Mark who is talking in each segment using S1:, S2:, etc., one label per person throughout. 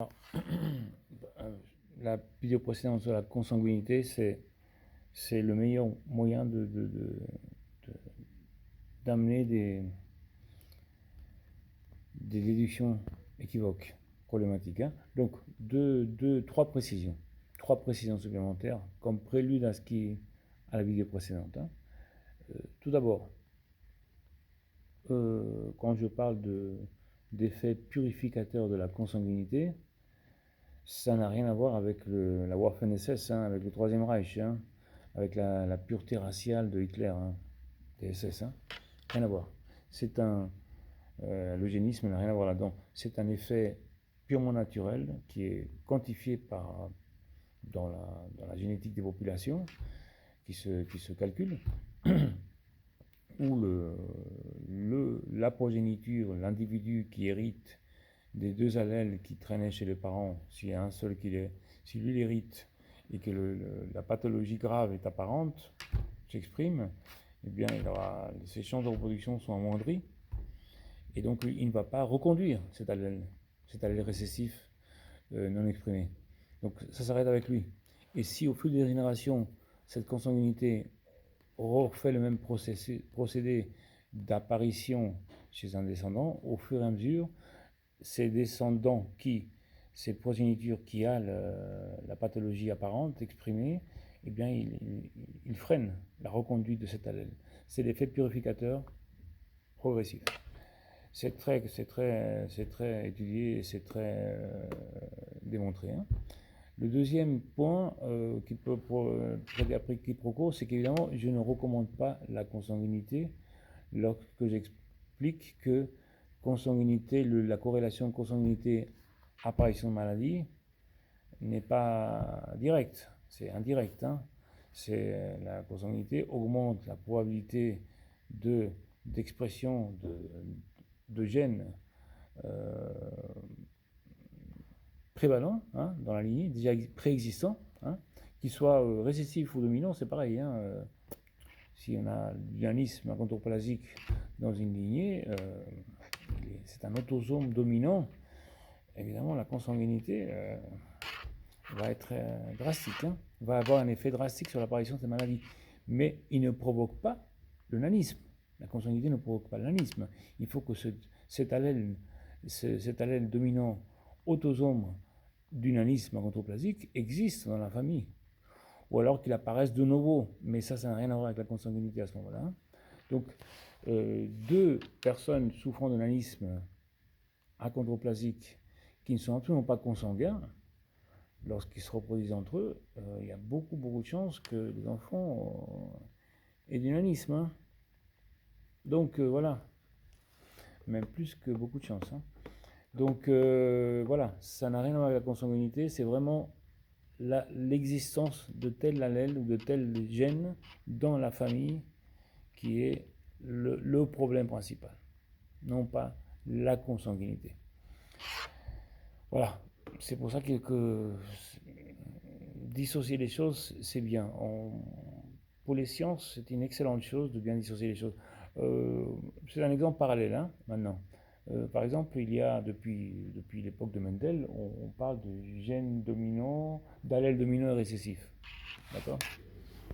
S1: Alors, la vidéo précédente sur la consanguinité, c'est le meilleur moyen d'amener des déductions équivoques, problématiques, hein. Donc, trois précisions. Trois précisions supplémentaires comme prélude à la vidéo précédente, hein. Tout d'abord, quand je parle d'effet purificateur de la consanguinité, ça n'a rien à voir avec la Waffen-SS, hein, avec le Troisième Reich, hein, avec la pureté raciale de Hitler, hein, des SS. Hein. Rien à voir. L'eugénisme n'a rien à voir là-dedans. C'est un effet purement naturel qui est quantifié dans la génétique des populations, qui se calcule, où la progéniture, l'individu qui hérite des deux allèles qui traînaient chez les parents, s'il y a un seul si lui l'hérite et que la pathologie grave est apparente, s'exprime, eh bien ses chances de reproduction sont amoindris et donc il ne va pas reconduire cet allèle récessif non exprimé. Donc ça s'arrête avec lui. Et si au fil des générations, cette consanguinité refait le même procédé d'apparition chez un descendant, au fur et à mesure, ces descendants ces progénitures qui a la pathologie apparente exprimée, eh bien, il freine la reconduite de cet allèle. C'est l'effet purificateur progressif. C'est très étudié et c'est très démontré. Hein. Le deuxième point qui peut prêter à quiproquo, c'est qu'évidemment, je ne recommande pas la consanguinité lorsque j'explique que consanguinité, la corrélation consanguinité-apparition de maladie n'est pas directe, c'est indirect. Hein. La consanguinité augmente la probabilité d'expression de gènes prévalents, hein, dans la lignée, déjà préexistants, hein, qu'ils soient récessifs ou dominants, c'est pareil. Hein, si on a l'unanisme achondroplasique dans une lignée, c'est un autosome dominant, évidemment la consanguinité va être drastique, hein, va avoir un effet drastique sur l'apparition de ces maladies. Mais il ne provoque pas le nanisme. La consanguinité ne provoque pas le nanisme. Il faut que cet allèle dominant autosome du nanisme achondroplasique existe dans la famille. Ou alors qu'il apparaisse de nouveau. Mais ça n'a rien à voir avec la consanguinité à ce moment-là. Hein. Donc, deux personnes souffrant de nanisme achondroplasique qui ne sont absolument pas consanguins, lorsqu'ils se reproduisent entre eux, il y a beaucoup de chances que les enfants aient du nanisme. Hein. Donc voilà, même plus que beaucoup de chances. Hein. Donc voilà, ça n'a rien à voir avec la consanguinité, c'est vraiment l'existence de tel allèle ou de tel gène dans la famille qui est le problème principal, non pas la consanguinité. Voilà, c'est pour ça que dissocier les choses, c'est bien. Pour les sciences, c'est une excellente chose de bien dissocier les choses. C'est un exemple parallèle, hein, maintenant. Par exemple, il y a depuis l'époque de Mendel, on parle de gènes dominants, d'allèles dominants et récessifs. D'accord ?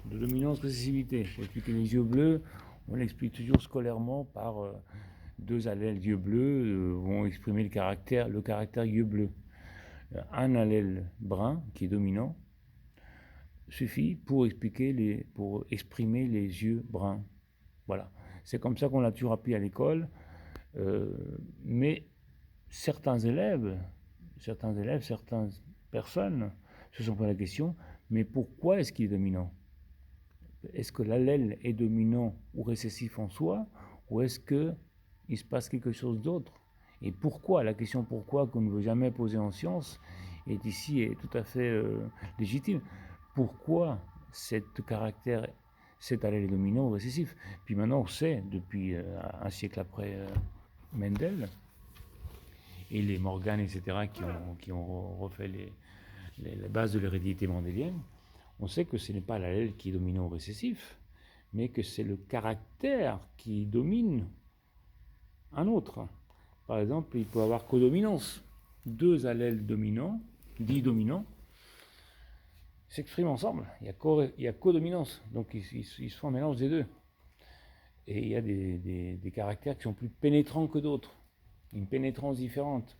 S1: De dominance récessivité. Pour expliquer les yeux bleus, on l'explique toujours scolairement par deux allèles yeux bleus vont exprimer le caractère yeux bleus. Un allèle brun qui est dominant suffit pour exprimer les yeux bruns. Voilà. C'est comme ça qu'on l'a toujours appris à l'école. Mais certaines personnes se sont posé la question, mais pourquoi est-ce qu'il est dominant ? Est-ce que l'allèle est dominant ou récessif en soi, ou est-ce qu'il se passe quelque chose d'autre ? Et pourquoi ? La question pourquoi qu'on ne veut jamais poser en science est tout à fait légitime. Pourquoi cet allèle est dominant ou récessif ? Puis maintenant on sait, depuis un siècle après Mendel, et les Morgan, etc., qui ont refait les bases de l'hérédité mendélienne, on sait que ce n'est pas l'allèle qui est dominant ou récessif, mais que c'est le caractère qui domine un autre. Par exemple, il peut y avoir codominance. deux allèles dominants, dits dominants, s'expriment ensemble. Il y a codominance, donc ils se font un mélange des deux. Et il y a des caractères qui sont plus pénétrants que d'autres, une pénétrance différente.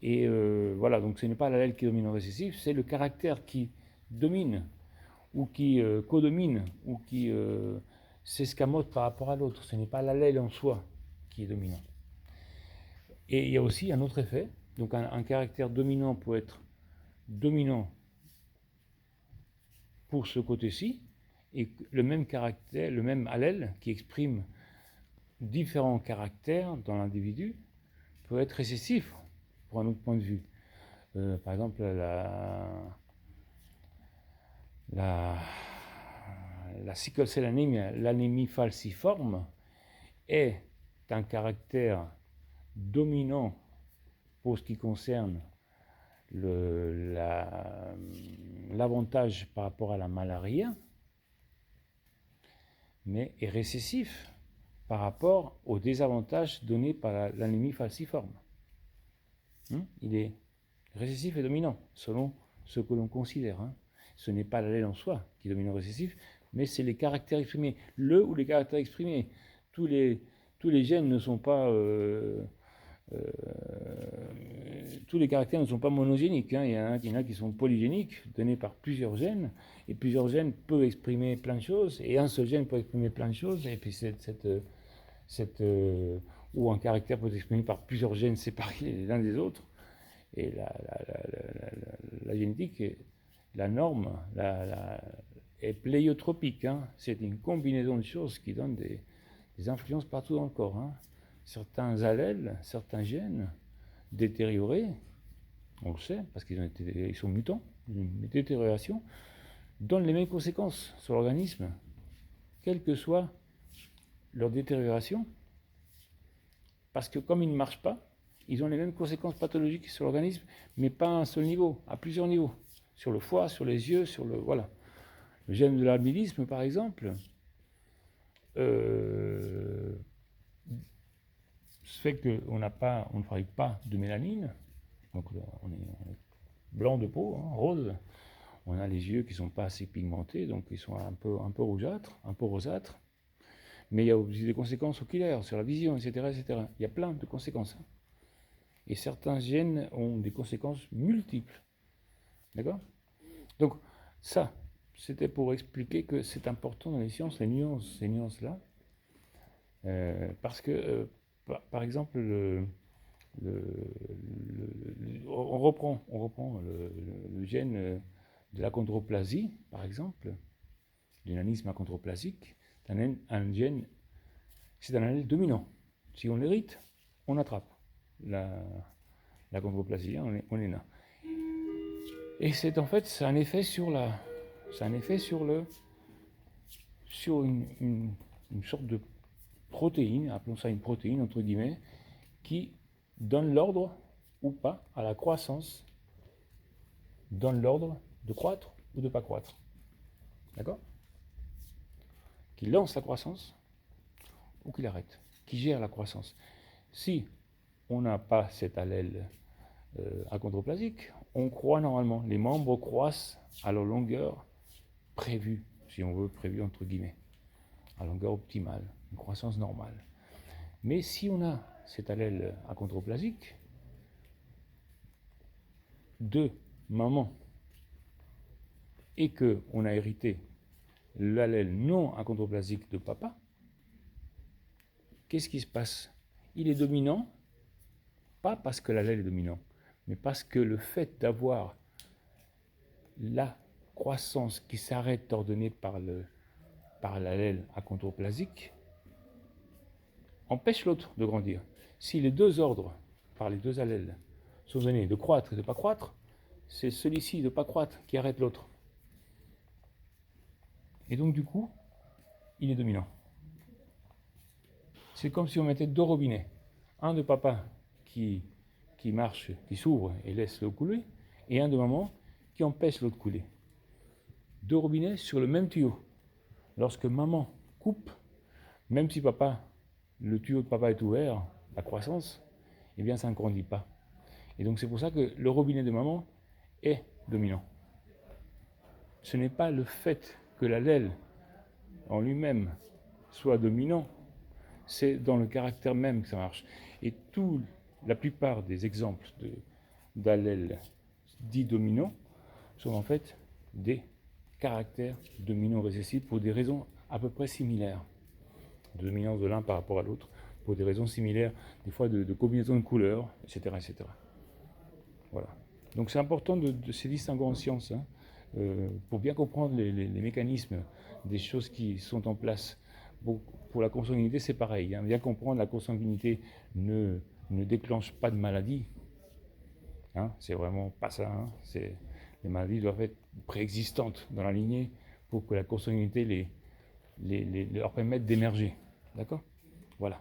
S1: Et voilà, donc ce n'est pas l'allèle qui domine le récessif, c'est le caractère qui domine, ou qui codomine, ou qui s'escamote par rapport à l'autre. Ce n'est pas l'allèle en soi qui est dominant. Et il y a aussi un autre effet, donc un caractère dominant peut être dominant pour ce côté-ci, et le même caractère, le même allèle qui exprime différents caractères dans l'individu peut être récessif pour un autre point de vue. Par exemple, la sickle cell anémie, l'anémie falciforme, est un caractère dominant pour ce qui concerne l'avantage par rapport à la malaria, mais est récessif par rapport aux désavantages donnés par l'anémie falciforme. Il est récessif et dominant, selon ce que l'on considère. Ce n'est pas l'allèle en soi qui est dominant récessif, mais c'est les caractères exprimés. Le ou les caractères exprimés. Tous les gènes ne sont pas... tous les caractères ne sont pas monogéniques. Il y en a qui sont polygéniques, donnés par plusieurs gènes, et plusieurs gènes peuvent exprimer plein de choses, et un seul gène peut exprimer plein de choses, et puis ou un caractère peut être exprimé par plusieurs gènes séparés les uns des autres. Et la génétique, la norme, est pléiotropique. C'est une combinaison de choses qui donnent des influences partout dans le corps. Certains allèles, certains gènes détériorés, on le sait, parce ils sont mutants, une détérioration, donnent les mêmes conséquences sur l'organisme, quelle que soit leur détérioration, parce que comme ils ne marchent pas, ils ont les mêmes conséquences pathologiques sur l'organisme, mais pas à un seul niveau, à plusieurs niveaux. Sur le foie, sur les yeux, voilà. Le gène de l'albinisme, par exemple, fait qu'on ne fabrique pas de mélanine, donc on est blanc de peau, rose. On a les yeux qui ne sont pas assez pigmentés, donc ils sont un peu rougeâtres, un peu rosâtres. Mais il y a aussi des conséquences oculaires, sur la vision, etc., etc. Il y a plein de conséquences. Et certains gènes ont des conséquences multiples. D'accord? Donc, ça, c'était pour expliquer que c'est important dans les sciences, ces nuances-là. Parce que, par exemple, on reprend le gène de l'achondroplasie, par exemple, du nanisme achondroplasique, un gène, c'est un allèle dominant. Si on l'hérite, on attrape l'achondroplasie, on est là. Et c'est en fait, c'est un effet sur une sorte de protéine, appelons ça une protéine entre guillemets, qui donne l'ordre ou pas à la croissance, donne l'ordre de croître ou de ne pas croître. D'accord? Qui lance la croissance ou qui l'arrête, qui gère la croissance. Si on n'a pas cet allèle achondroplasique, on croît normalement. Les membres croissent à leur longueur prévue, si on veut, prévue entre guillemets, à longueur optimale, une croissance normale. Mais si on a cet allèle achondroplasique de maman et qu'on a hérité l'allèle non achondroplasique de papa, qu'est-ce qui se passe? Il est dominant, pas parce que l'allèle est dominant, mais parce que le fait d'avoir la croissance qui s'arrête ordonnée par l'allèle achondroplasique empêche l'autre de grandir. Si les deux ordres, par les deux allèles, sont donnés de croître et de ne pas croître, c'est celui-ci de ne pas croître qui arrête l'autre. Et donc du coup, il est dominant. C'est comme si on mettait deux robinets. Un de papa qui marche, qui s'ouvre et laisse l'eau couler, et un de maman qui empêche l'eau de couler. Deux robinets sur le même tuyau. Lorsque maman coupe, même si le tuyau de papa est ouvert, la croissance, eh bien ça ne grandit pas. Et donc c'est pour ça que le robinet de maman est dominant. Ce n'est pas le fait que l'allèle en lui-même soit dominant, c'est dans le caractère même que ça marche. Et la plupart des exemples d'allèles dits dominants sont en fait des caractères dominants récessifs pour des raisons à peu près similaires. De dominance de l'un par rapport à l'autre, pour des raisons similaires, des fois de combinaison de couleurs, etc. etc. Voilà. Donc c'est important de se distinguer en science, hein, pour bien comprendre les mécanismes des choses qui sont en place. Pour la consanguinité, c'est pareil. Hein. Bien comprendre, la consanguinité ne déclenche pas de maladie. Hein, c'est vraiment pas ça. Hein. Les maladies doivent être préexistantes dans la lignée pour que la consanguinité leur permette d'émerger. D'accord ? Voilà.